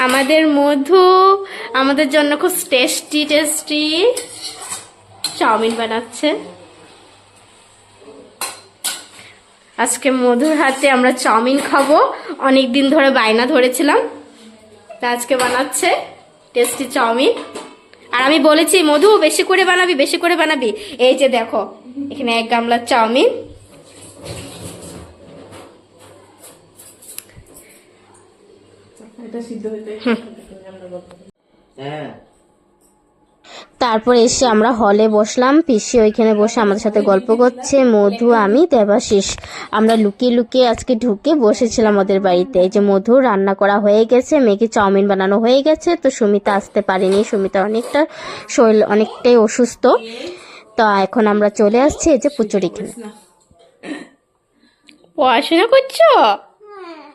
আমাদের মধু আমাদের জন্য খুব টেস্টি টেস্টি চাউমিন বানাচ্ছে। আজকে মধুর হাতে আমরা চাউমিন খাবো, অনেক দিন ধরে বায়না ধরেছিলাম, তা আজকে বানাচ্ছে টেস্টি চাউমিন। আর আমি বলেছি মধু বেশি করে বানাবি, বেশি করে বানাবি। এই যে দেখো এখানে 1 গামলা চাউমিন। তারপর এসে আমরা হলে বসলাম, পিসি ওইখানে বসে আমাদের সাথে গল্প করছে, মধু আমি দেবাশিস আমরা লুকিয়ে লুকিয়ে আজকে ঢুকে বসেছিলাম ওদের বাড়িতে। এই যে মধু রান্না করা হয়ে গেছে, মেয়েকে চাউমিন বানানো হয়ে গেছে। তো সুমিতা আসতে পারেনি, সুমিতা অনেকটা শরীর অনেকটাই অসুস্থ। তো এখন আমরা চলে আসছি এই যে পুচুরি খেলে। পড়াশোনা করছো?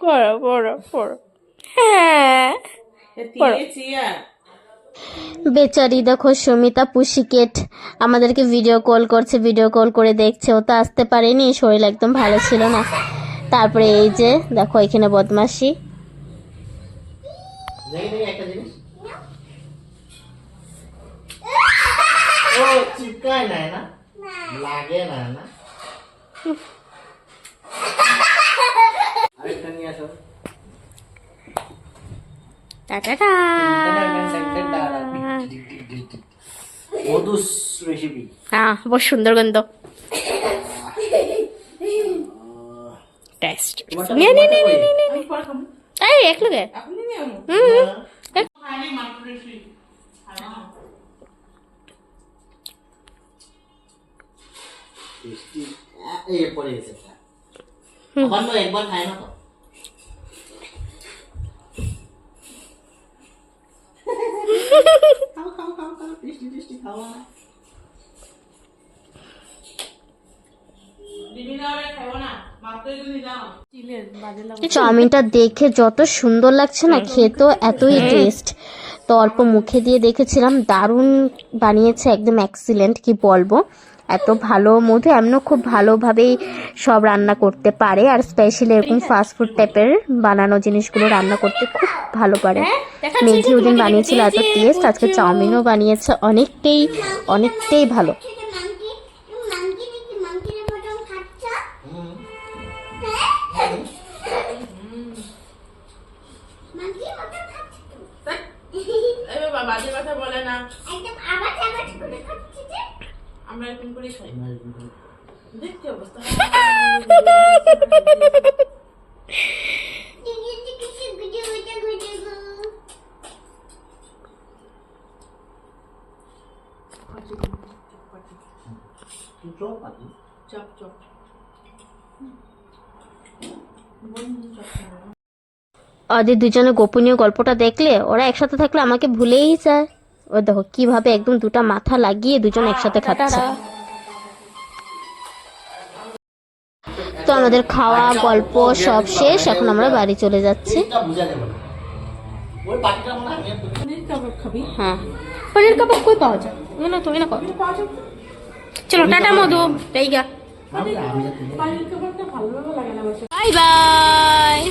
পড়ো পড়ো পড়ো। হ্যাঁ বেচারি দেখো সুমিতা পুশিকেট আমাদেরকে ভিডিও কল করছে, ভিডিও কল করে দেখছে। ও তো আসতে পারেনি, শরীর একদম ভালো ছিল না। তারপরে এই যে দেখো এখানে বদমাশি। হ্যাঁ বহুত সুন্দর গন্ধ। টেস্ট এক লগে একবার খায় না তো চাউমিনটা দেখে যত সুন্দর লাগছে না, খেতেও এতই টেস্ট। তো অল্প মুখে দিয়ে দেখেছিলাম, দারুণ বানিয়েছে, একদম এক্সিলেন্ট, কি বলবো, এত ভালো। মধু এমনও খুব ভালোভাবেই সব রান্না করতে পারে, আর স্পেশালি এরকম ফাস্টফুড টাইপের বানানো জিনিসগুলো রান্না করতে খুব ভালো পারে। মেঘি ওদিন বানিয়েছিল এত টেস্ট, আজকে চাউমিনও বানিয়েছে অনেকটাই অনেকটাই ভালো। ওদের দুজনের গোপনীয় গল্পটা দেখলে, ওরা একসাথে থাকলে আমাকে ভুলেই যায়। ও দেখো কিভাবে একদম দুটা মাথা লাগিয়ে দুজন একসাথে খাচ্ছে। তো আমাদের খাওয়া গল্প সব শেষ, এখন আমরা বাড়ি চলে যাচ্ছি। হ্যাঁ পনির কাবাব কই পাওয়া যায় না, তুমি না পাও। চলো টাটা মধু, টাইগা বাই বাই।